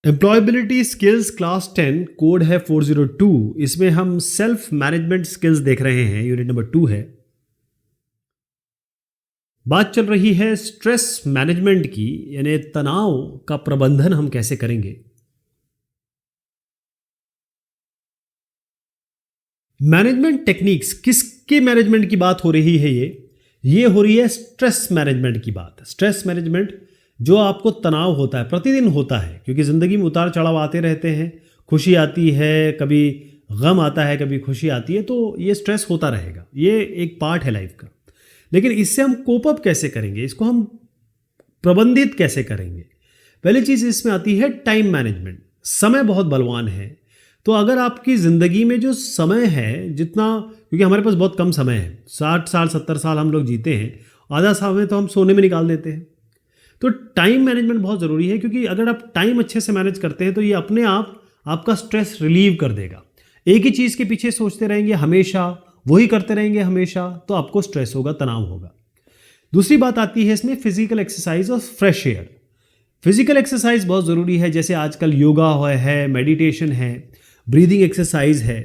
Employability skills class 10 code है 402। इसमें हम सेल्फ मैनेजमेंट स्किल्स देख रहे हैं, यूनिट नंबर 2 है। बात चल रही है स्ट्रेस मैनेजमेंट की, यानी तनाव का प्रबंधन हम कैसे करेंगे। मैनेजमेंट टेक्निक्स, किसके मैनेजमेंट की बात हो रही है? ये हो रही है स्ट्रेस मैनेजमेंट की बात। स्ट्रेस मैनेजमेंट जो आपको तनाव होता है, प्रतिदिन होता है, क्योंकि ज़िंदगी में उतार चढ़ाव आते रहते हैं। खुशी आती है, कभी गम आता है, कभी खुशी आती है, तो ये स्ट्रेस होता रहेगा। ये एक पार्ट है लाइफ का। लेकिन इससे हम कोप अप कैसे करेंगे, इसको हम प्रबंधित कैसे करेंगे? पहली चीज़ इसमें आती है टाइम मैनेजमेंट। समय बहुत बलवान है, तो अगर आपकी ज़िंदगी में जो समय है जितना, क्योंकि हमारे पास बहुत कम समय है, 60 साल 70 साल हम लोग जीते हैं, आधा समय तो हम सोने में निकाल देते हैं। तो टाइम मैनेजमेंट बहुत ज़रूरी है, क्योंकि अगर आप टाइम अच्छे से मैनेज करते हैं तो ये अपने आप आपका स्ट्रेस रिलीव कर देगा। एक ही चीज़ के पीछे सोचते रहेंगे हमेशा, वही करते रहेंगे हमेशा, तो आपको स्ट्रेस होगा, तनाव होगा। दूसरी बात आती है इसमें फिजिकल एक्सरसाइज और फ्रेश एयर। फिजिकल एक्सरसाइज बहुत ज़रूरी है, जैसे आजकल योगा है, मेडिटेशन है, ब्रीदिंग एक्सरसाइज है।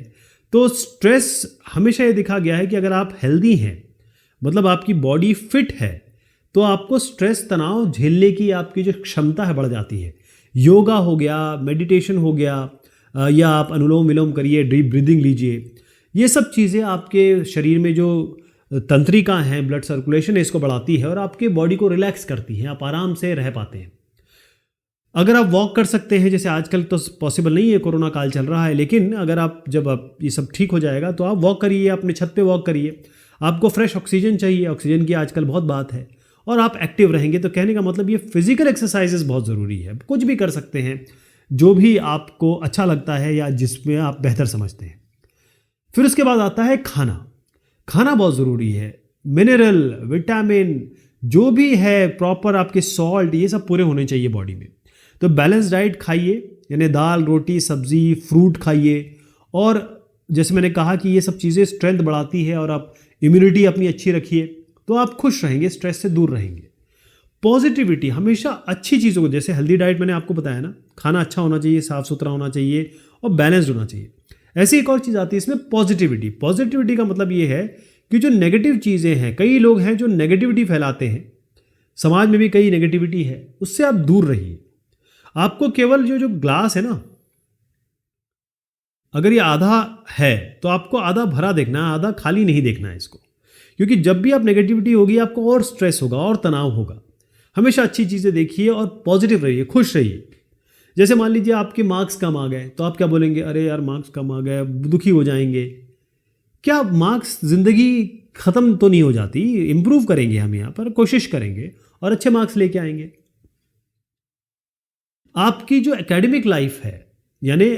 तो स्ट्रेस हमेशा ये देखा गया है कि अगर आप हेल्दी हैं, मतलब आपकी बॉडी फिट है, तो आपको स्ट्रेस तनाव झेलने की आपकी जो क्षमता है बढ़ जाती है। योगा हो गया, मेडिटेशन हो गया, या आप अनुलोम विलोम करिए, डीप ब्रीदिंग लीजिए। ये सब चीज़ें आपके शरीर में जो तंत्रिका हैं, ब्लड सर्कुलेशन है, इसको बढ़ाती है और आपके बॉडी को रिलैक्स करती हैं, आप आराम से रह पाते हैं। अगर आप वॉक कर सकते हैं, जैसे आजकल तो पॉसिबल नहीं है, कोरोना काल चल रहा है, लेकिन अगर आप जब आप ये सब ठीक हो जाएगा तो आप वॉक करिए, अपने छत पे वॉक करिए। आपको फ्रेश ऑक्सीजन चाहिए, ऑक्सीजन की आजकल बहुत बात है, और आप एक्टिव रहेंगे। तो कहने का मतलब ये फिजिकल एक्सरसाइजेस बहुत ज़रूरी है। कुछ भी कर सकते हैं, जो भी आपको अच्छा लगता है या जिसमें आप बेहतर समझते हैं। फिर उसके बाद आता है खाना। खाना बहुत ज़रूरी है। मिनरल, विटामिन, जो भी है प्रॉपर, आपके सॉल्ट, ये सब पूरे होने चाहिए बॉडी में। तो बैलेंस डाइट खाइए, यानी दाल, रोटी, सब्जी, फ्रूट खाइए। और जैसे मैंने कहा कि ये सब चीज़ें स्ट्रेंथ बढ़ाती है, और आप इम्यूनिटी अपनी अच्छी रखिए, तो आप खुश रहेंगे, स्ट्रेस से दूर रहेंगे। पॉजिटिविटी, हमेशा अच्छी चीज़ों को, जैसे हेल्दी डाइट मैंने आपको बताया ना, खाना अच्छा होना चाहिए, साफ़ सुथरा होना चाहिए और बैलेंस्ड होना चाहिए। ऐसी एक और चीज़ आती है इसमें, पॉजिटिविटी। पॉजिटिविटी का मतलब ये है कि जो नेगेटिव चीज़ें हैं, कई लोग हैं जो नेगेटिविटी फैलाते हैं, समाज में भी कई नेगेटिविटी है, उससे आप दूर रहिए। आपको केवल जो जो ग्लास है ना, अगर ये आधा है तो आपको आधा भरा देखना है, आधा खाली नहीं देखना है इसको। क्योंकि जब भी आप नेगेटिविटी होगी, आपको और स्ट्रेस होगा और तनाव होगा। हमेशा अच्छी चीज़ें देखिए और पॉजिटिव रहिए, खुश रहिए। जैसे मान लीजिए आपके मार्क्स कम आ गए, तो आप क्या बोलेंगे? अरे यार मार्क्स कम आ गए, दुखी हो जाएंगे। क्या मार्क्स, ज़िंदगी ख़त्म तो नहीं हो जाती, इम्प्रूव करेंगे हम, यहाँ पर कोशिश करेंगे और अच्छे मार्क्स लेके आएंगे। आपकी जो एकेडमिक लाइफ है, यानी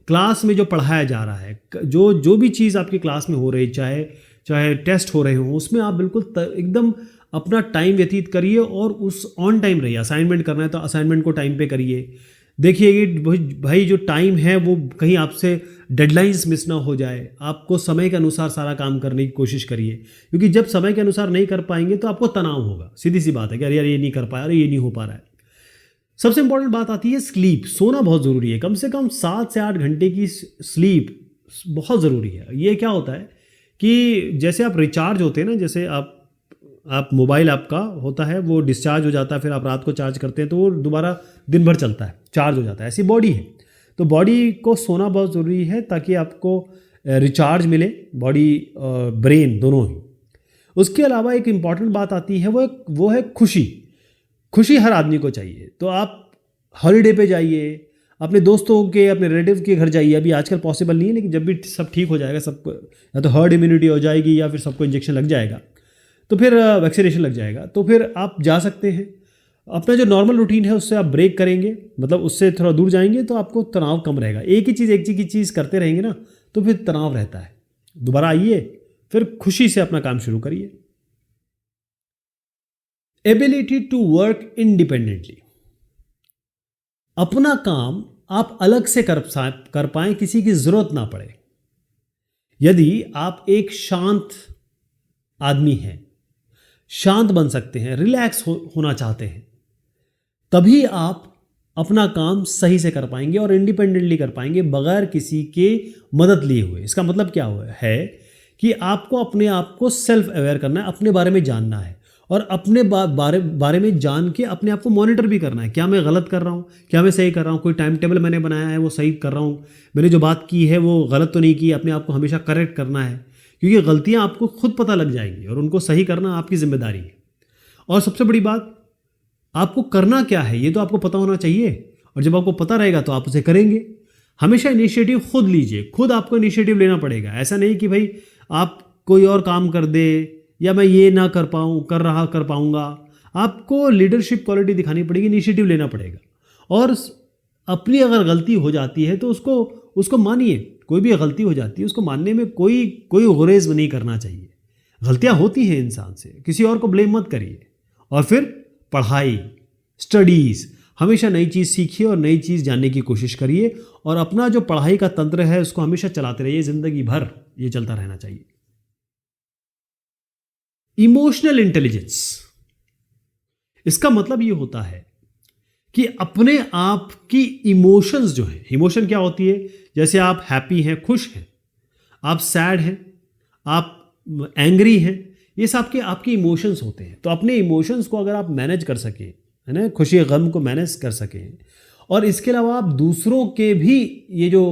क्लास में जो पढ़ाया जा रहा है, जो जो भी चीज़ आपकी क्लास में हो रही, चाहे चाहे टेस्ट हो रहे हों, उसमें आप बिल्कुल एकदम अपना टाइम व्यतीत करिए और उस ऑन टाइम रहिए। असाइनमेंट करना है तो असाइनमेंट को टाइम पे करिए। देखिए कि भाई जो टाइम है वो कहीं आपसे डेडलाइंस मिस ना हो जाए। आपको समय के अनुसार सारा काम करने की कोशिश करिए, क्योंकि जब समय के अनुसार नहीं कर पाएंगे तो आपको तनाव होगा। सीधी सी बात है कि अरे यार ये नहीं कर पाया, अरे ये नहीं हो पा रहा है। सबसे इंपॉर्टेंट बात आती है स्लीप। सोना बहुत ज़रूरी है, कम से कम 7 से 8 घंटे की स्लीप बहुत ज़रूरी है। ये क्या होता है कि जैसे आप रिचार्ज होते हैं ना, जैसे आप मोबाइल आपका होता है वो डिस्चार्ज हो जाता है, फिर आप रात को चार्ज करते हैं तो वो दोबारा दिन भर चलता है, चार्ज हो जाता है। ऐसी बॉडी है, तो बॉडी को सोना बहुत ज़रूरी है ताकि आपको रिचार्ज मिले, बॉडी ब्रेन दोनों ही। उसके अलावा एक इम्पॉर्टेंट बात आती है, वो है खुशी। खुशी हर आदमी को चाहिए। तो आप हॉलीडे पे जाइए, अपने दोस्तों के, अपने रिलेटिव के घर जाइए। अभी आजकल पॉसिबल नहीं है, लेकिन जब भी सब ठीक हो जाएगा, सबको या तो हर्ड इम्यूनिटी हो जाएगी या फिर सबको इंजेक्शन लग जाएगा, तो फिर वैक्सीनेशन लग जाएगा, तो फिर आप जा सकते हैं। अपना जो नॉर्मल रूटीन है उससे आप ब्रेक करेंगे, मतलब उससे थोड़ा दूर जाएंगे, तो आपको तनाव कम रहेगा। एक ही चीज़ करते रहेंगे ना, तो फिर तनाव रहता है। दोबारा आइए, फिर खुशी से अपना काम शुरू करिए। Ability to work independently. अपना काम आप अलग से कर पाएं, किसी की ज़रूरत ना पड़े। यदि आप एक शांत आदमी हैं, शांत बन सकते हैं, रिलैक्स होना चाहते हैं, तभी आप अपना काम सही से कर पाएंगे और इंडिपेंडेंटली कर पाएंगे बगैर किसी के मदद लिए हुए। इसका मतलब क्या हुआ है कि आपको अपने आप को सेल्फ अवेयर करना है, अपने बारे में जानना है और अपने बारे में जान के अपने आप को मॉनिटर भी करना है। क्या मैं गलत कर रहा हूँ, क्या मैं सही कर रहा हूँ, कोई टाइम टेबल मैंने बनाया है वो सही कर रहा हूँ, मैंने जो बात की है वो गलत तो नहीं की। अपने आप को हमेशा करेक्ट करना है, क्योंकि गलतियाँ आपको खुद पता लग जाएंगी और उनको सही करना आपकी जिम्मेदारी है। और सबसे बड़ी बात, आपको करना क्या है ये तो आपको पता होना चाहिए, और जब आपको पता रहेगा तो आप उसे करेंगे। हमेशा इनिशिएटिव खुद लीजिए, खुद आपको इनिशिएटिव लेना पड़ेगा। ऐसा नहीं कि भाई आप कोई और काम कर दे या मैं ये ना कर पाऊंगा। आपको लीडरशिप क्वालिटी दिखानी पड़ेगी, इनिशिएटिव लेना पड़ेगा। और अपनी अगर गलती हो जाती है तो उसको मानिए। कोई भी गलती हो जाती है उसको मानने में कोई गुरेज नहीं करना चाहिए। गलतियां होती हैं इंसान से, किसी और को ब्लेम मत करिए। और फिर पढ़ाई, स्टडीज़, हमेशा नई चीज़ सीखिए और नई चीज़ जानने की कोशिश करिए और अपना जो पढ़ाई का तंत्र है उसको हमेशा चलाते रहिए, ज़िंदगी भर ये चलता रहना चाहिए। इमोशनल इंटेलिजेंस, इसका मतलब ये होता है कि अपने आप की इमोशंस जो है, इमोशन क्या होती है, जैसे आप हैप्पी हैं, खुश हैं, आप सैड हैं, आप एंग्री हैं, ये सब आपके इमोशंस होते हैं। तो अपने इमोशंस को अगर आप मैनेज कर सकें, है ना, खुशी गम को मैनेज कर सकें, और इसके अलावा आप दूसरों के भी ये जो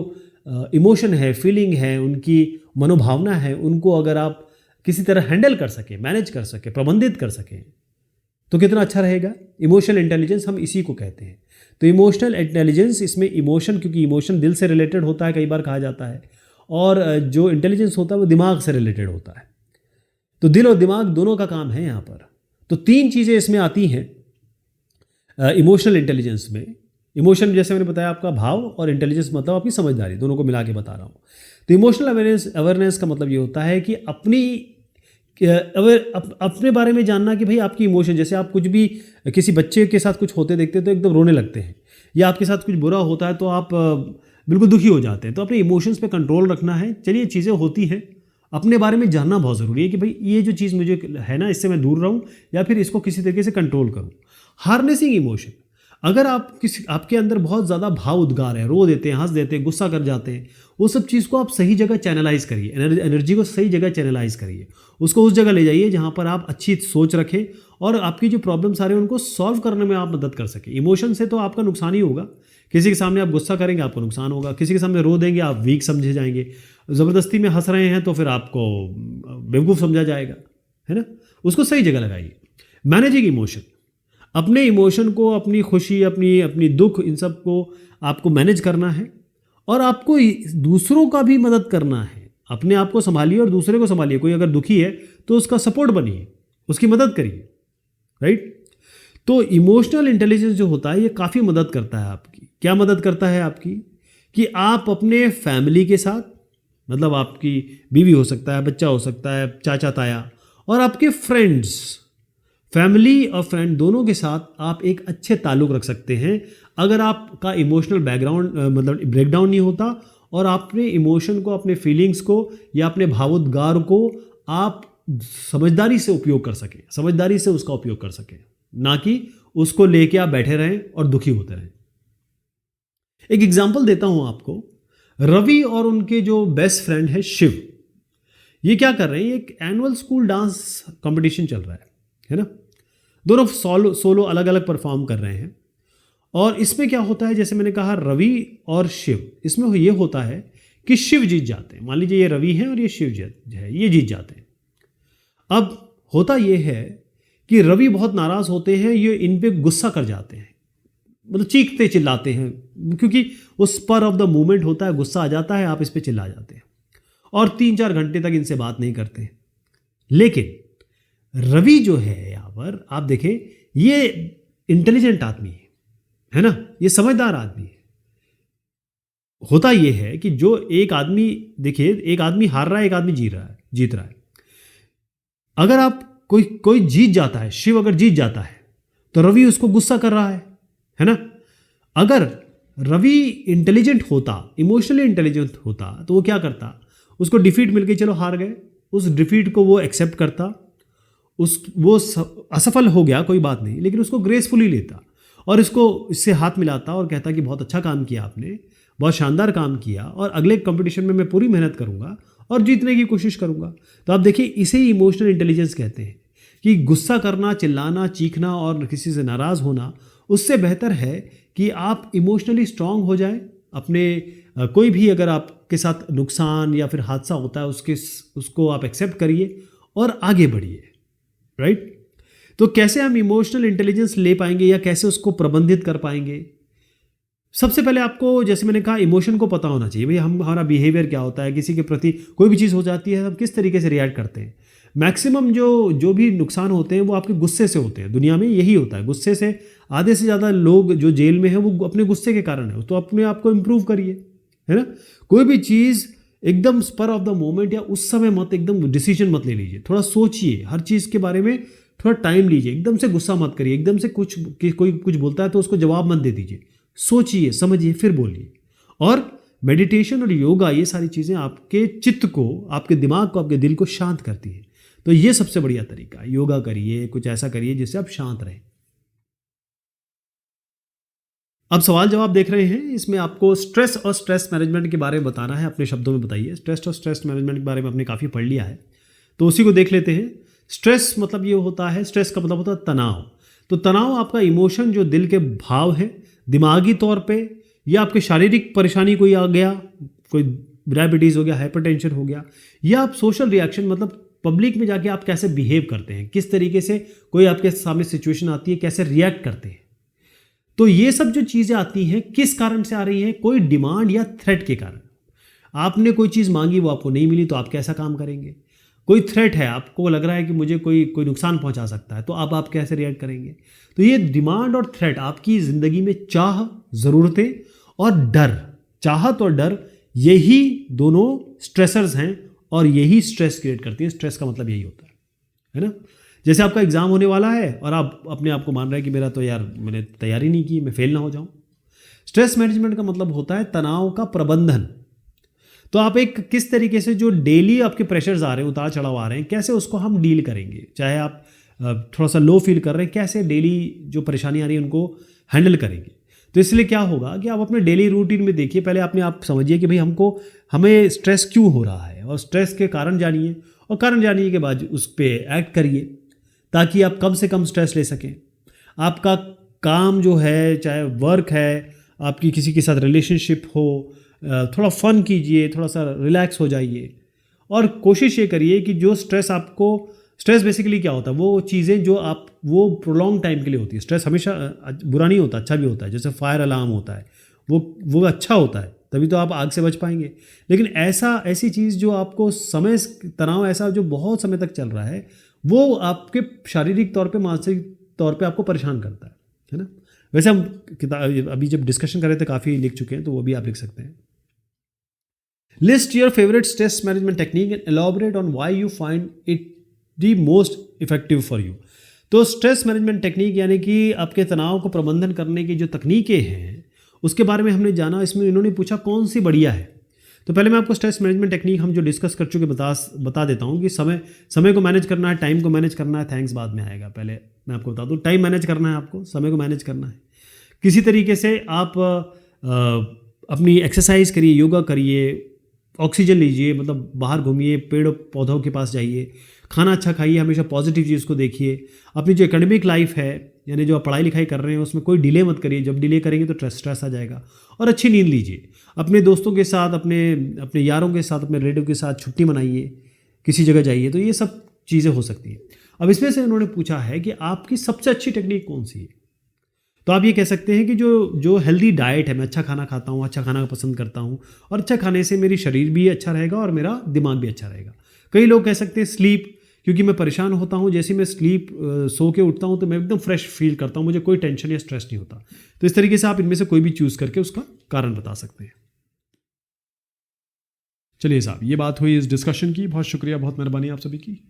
इमोशन है, फीलिंग है, उनकी मनोभावना है, उनको अगर आप किसी तरह हैंडल कर सकें, मैनेज कर सकें, प्रबंधित कर सकें, तो कितना अच्छा रहेगा। इमोशनल इंटेलिजेंस हम इसी को कहते हैं। तो इमोशनल इंटेलिजेंस, इसमें इमोशन, क्योंकि इमोशन दिल से रिलेटेड होता है, कई बार कहा जाता है, और जो इंटेलिजेंस होता है वो दिमाग से रिलेटेड होता है। तो दिल और दिमाग दोनों का काम है यहाँ पर। तो 3 चीज़ें इसमें आती हैं इमोशनल इंटेलिजेंस में। इमोशन जैसे मैंने बताया आपका भाव, और इंटेलिजेंस मतलब आपकी समझदारी, दोनों को मिला के बता रहा हूँ। तो इमोशनल अवेयरनेस का मतलब ये होता है कि अपने बारे में जानना कि भाई आपकी इमोशन, जैसे आप कुछ भी किसी बच्चे के साथ कुछ होते देखते हैं तो एकदम रोने लगते हैं, या आपके साथ कुछ बुरा होता है तो आप बिल्कुल दुखी हो जाते हैं। तो अपने इमोशंस पे कंट्रोल रखना है। चलिए, चीज़ें होती हैं, अपने बारे में जानना बहुत ज़रूरी है कि भाई ये जो चीज़ मुझे है ना, इससे मैं दूर रहूँ या फिर इसको किसी तरीके से कंट्रोल करूँ। हार्नेसिंग इमोशन, अगर आपके अंदर बहुत ज़्यादा भाव उद्गार है, रो देते हैं, हंस देते हैं, गुस्सा कर जाते हैं, वो सब चीज़ को आप सही जगह चैनलाइज करिए, एनर्जी को सही जगह चैनलाइज करिए, उसको उस जगह ले जाइए जहाँ पर आप अच्छी सोच रखें और आपकी जो प्रॉब्लम्स आ रही हैं उनको सॉल्व करने में आप मदद कर सकें। इमोशन से तो आपका नुकसान ही होगा। किसी के सामने आप गुस्सा करेंगे, आपको नुकसान होगा। किसी के सामने रो देंगे, आप वीक समझे जाएंगे। ज़बरदस्ती में हंस रहे हैं तो फिर आपको बेवकूफ़ समझा जाएगा, है ना। उसको सही जगह लगाइए। मैनेजिंग इमोशन, अपने इमोशन को, अपनी खुशी, अपनी दुख, इन सब को आपको मैनेज करना है और आपको दूसरों का भी मदद करना है। अपने आप को संभालिए और दूसरे को संभालिए। कोई अगर दुखी है तो उसका सपोर्ट बनिए, उसकी मदद करिए, राइट। तो इमोशनल इंटेलिजेंस जो होता है ये काफ़ी मदद करता है आपकी। क्या मदद करता है आपकी कि आप अपने फैमिली के साथ, मतलब आपकी बीवी हो सकता है, बच्चा हो सकता है, चाचा ताया, और आपके फ्रेंड्स, फैमिली और फ्रेंड दोनों के साथ आप एक अच्छे ताल्लुक़ रख सकते हैं अगर आपका इमोशनल बैकग्राउंड मतलब ब्रेकडाउन नहीं होता और अपने इमोशन को, अपने फीलिंग्स को या अपने भावोद्गार को आप समझदारी से उपयोग कर सकें, समझदारी से उसका उपयोग कर सकें, ना कि उसको लेके आप बैठे रहें और दुखी होते रहें। एक एग्जाम्पल देता हूं आपको। रवि और उनके जो बेस्ट फ्रेंड है शिव, ये क्या कर रहे हैं, एक एनुअल स्कूल डांस कंपटीशन चल रहा है ना। दोनों सोलो अलग अलग परफॉर्म कर रहे हैं। और इसमें क्या होता है, जैसे मैंने कहा रवि और शिव, इसमें ये होता है कि शिव जीत जाते हैं। मान लीजिए ये रवि है और ये शिव है, ये जीत जाते हैं। अब होता ये है कि रवि बहुत नाराज़ होते हैं, ये इन पे गुस्सा कर जाते हैं, मतलब चीखते चिल्लाते हैं, क्योंकि वो स्पर ऑफ द मोमेंट होता है, गुस्सा आ जाता है, आप इस पे चिल्ला जाते हैं और 3-4 घंटे तक इनसे बात नहीं करते। लेकिन रवि जो है यहाँ पर आप देखें, ये इंटेलिजेंट आदमी है ना, ये समझदार आदमी है। होता ये है कि जो एक आदमी, देखिए एक आदमी हार रहा है, एक आदमी जीत रहा है। अगर आप कोई जीत जाता है, शिव अगर जीत जाता है तो रवि उसको गुस्सा कर रहा है ना। अगर रवि इंटेलिजेंट होता, इमोशनली इंटेलिजेंट होता, तो वो क्या करता, उसको डिफीट मिल गई, चलो हार गए, उस डिफीट को वो एक्सेप्ट करता, वो असफल हो गया, कोई बात नहीं, लेकिन उसको ग्रेसफुली लेता और इससे हाथ मिलाता और कहता कि बहुत अच्छा काम किया आपने, बहुत शानदार काम किया, और अगले कंपटीशन में मैं पूरी मेहनत करूंगा और जीतने की कोशिश करूंगा। तो आप देखिए, इसे ही इमोशनल इंटेलिजेंस कहते हैं कि गुस्सा करना, चिल्लाना, चीखना और किसी से नाराज़ होना, उससे बेहतर है कि आप इमोशनली स्ट्रांग हो जाएं। अपने कोई भी अगर आपके साथ नुकसान या फिर हादसा होता है उसको आप एक्सेप्ट करिए और आगे बढ़िए, राइट। तो कैसे हम इमोशनल इंटेलिजेंस ले पाएंगे या कैसे उसको प्रबंधित कर पाएंगे? सबसे पहले आपको, जैसे मैंने कहा, इमोशन को पता होना चाहिए। भाई हमारा बिहेवियर क्या होता है, किसी के प्रति कोई भी चीज़ हो जाती है हम किस तरीके से रिएक्ट करते हैं। मैक्सिमम जो भी नुकसान होते हैं वो आपके गुस्से से होते हैं। दुनिया में यही होता है, गुस्से से आधे से ज़्यादा लोग जो जेल में हैं वो अपने गुस्से के कारण है। तो अपने आप को इम्प्रूव करिए, है ना। कोई भी चीज़ एकदम स्पर ऑफ द मोमेंट या उस समय मत एकदम डिसीजन मत ले लीजिए, थोड़ा सोचिए, हर चीज़ के बारे में थोड़ा टाइम लीजिए, एकदम से गुस्सा मत करिए, एकदम से कोई कुछ बोलता है तो उसको जवाब मत दे दीजिए, सोचिए, समझिए, फिर बोलिए। और मेडिटेशन और योगा, ये सारी चीज़ें आपके चित्त को, आपके दिमाग को, आपके दिल को शांत करती है। तो ये सबसे बढ़िया तरीका है, योगा करिए, कुछ ऐसा करिए जिससे आप शांत रहें। अब सवाल जवाब देख रहे हैं, इसमें आपको स्ट्रेस और स्ट्रेस मैनेजमेंट के बारे में बताना है। अपने शब्दों में बताइए। स्ट्रेस और स्ट्रेस मैनेजमेंट के बारे में आपने काफ़ी पढ़ लिया है, तो उसी को देख लेते हैं। स्ट्रेस मतलब ये होता है, स्ट्रेस का मतलब होता है तनाव। तो तनाव आपका इमोशन, जो दिल के भाव है, दिमागी तौर पे, या आपके शारीरिक परेशानी कोई आ गया, कोई डायबिटीज़ हो गया, हाइपरटेंशन हो गया, या आप सोशल रिएक्शन, मतलब पब्लिक में जाके आप कैसे बिहेव करते हैं, किस तरीके से कोई आपके सामने सिचुएशन आती है कैसे रिएक्ट करते हैं। तो ये सब जो चीज़ें आती हैं किस कारण से आ रही हैं? कोई डिमांड या थ्रेट के कारण। आपने कोई चीज़ मांगी, वो आपको नहीं मिली, तो आप कैसा काम करेंगे? कोई थ्रेट है, आपको लग रहा है कि मुझे कोई नुकसान पहुंचा सकता है, तो अब आप कैसे रिएक्ट करेंगे? तो ये डिमांड और थ्रेट आपकी ज़िंदगी में चाह, ज़रूरतें और डर, चाहत और डर, यही दोनों स्ट्रेसर्स हैं और यही स्ट्रेस क्रिएट करती है। स्ट्रेस का मतलब यही होता है ना। जैसे आपका एग्ज़ाम होने वाला है और आप अपने आप को मान रहे हैं कि मेरा तो यार, मैंने तैयारी नहीं की, मैं फेल ना हो जाऊं। स्ट्रेस मैनेजमेंट का मतलब होता है तनाव का प्रबंधन। तो आप एक किस तरीके से जो डेली आपके प्रेशर्स आ रहे हैं, उतार चढ़ाव आ रहे हैं, कैसे उसको हम डील करेंगे। चाहे आप थोड़ा सा लो फील कर रहे हैं, कैसे डेली जो परेशानी आ रही है उनको हैंडल करेंगे। तो इसलिए क्या होगा कि आप अपने डेली रूटीन में देखिए, पहले अपने आप समझिए कि भाई हमें स्ट्रेस क्यों हो रहा है, और स्ट्रेस के कारण जानिए, और कारण जानने के बाद उस पर एक्ट करिए ताकि आप कम से कम स्ट्रेस ले सकें। आपका काम जो है, चाहे वर्क है, आपकी किसी के साथ रिलेशनशिप हो, थोड़ा फन कीजिए, थोड़ा सा रिलैक्स हो जाइए, और कोशिश ये करिए कि जो स्ट्रेस बेसिकली क्या होता है, वो चीज़ें जो वो प्रोलॉन्ग टाइम के लिए होती है। स्ट्रेस हमेशा बुरा नहीं होता, अच्छा भी होता है। जैसे फायर अलार्म होता है, वो अच्छा होता है, तभी तो आप आग से बच पाएंगे। लेकिन ऐसी चीज़ जो आपको तनाव ऐसा जो बहुत समय तक चल रहा है, वो आपके शारीरिक तौर पे, मानसिक तौर पे आपको परेशान करता है ना। वैसे हम किताब अभी जब डिस्कशन कर रहे थे काफ़ी लिख चुके हैं, तो वो भी आप लिख सकते हैं। List your favourite stress management technique and elaborate on why you find it the most effective for you. तो स्ट्रेस मैनेजमेंट टेक्निक यानी कि आपके तनाव को प्रबंधन करने की जो तकनीकें हैं, उसके बारे में हमने जाना। इसमें इन्होंने पूछा कौन सी बढ़िया है। तो पहले मैं आपको स्ट्रेस मैनेजमेंट टेक्निक हम जो डिस्कस कर चुके बता देता हूँ कि समय को मैनेज करना है, टाइम को मैनेज करना है, थैंक्स बाद में आएगा। पहले मैं आपको बता दूँ, टाइम मैनेज करना है, आपको समय को मैनेज करना है। किसी तरीके से आप अपनी एक्सरसाइज करिए, योगा करिए, ऑक्सीजन लीजिए, मतलब बाहर घूमिए, पेड़ पौधों के पास जाइए, खाना अच्छा खाइए, हमेशा पॉजिटिव चीज़ को देखिए। अपनी जो एकेडमिक लाइफ है, यानी जो आप पढ़ाई लिखाई कर रहे हैं, उसमें कोई डिले मत करिए। जब डिले करेंगे तो स्ट्रेस आ जाएगा। और अच्छी नींद लीजिए। अपने दोस्तों के साथ, अपने यारों के साथ, अपने रिलेटिव के साथ छुट्टी मनाइए, किसी जगह जाइए। तो ये सब चीज़ें हो सकती हैं। अब इसमें से उन्होंने पूछा है कि आपकी सबसे अच्छी टेक्निक कौन सी है। तो आप ये कह सकते हैं कि जो हेल्दी डाइट है, मैं अच्छा खाना खाता हूँ, अच्छा खाना पसंद करता हूँ, और अच्छा खाने से मेरी शरीर भी अच्छा रहेगा और मेरा दिमाग भी अच्छा रहेगा। कई लोग कह सकते हैं स्लीप, क्योंकि मैं परेशान होता हूँ, जैसे मैं सो के उठता हूँ तो मैं एकदम फ्रेश फील करता हूँ, मुझे कोई टेंशन या स्ट्रेस नहीं होता। तो इस तरीके से आप इनमें से कोई भी चूज़ करके उसका कारण बता सकते हैं। चलिए साहब, ये बात हुई इस डिस्कशन की। बहुत शुक्रिया, बहुत मेहरबानी आप सभी की।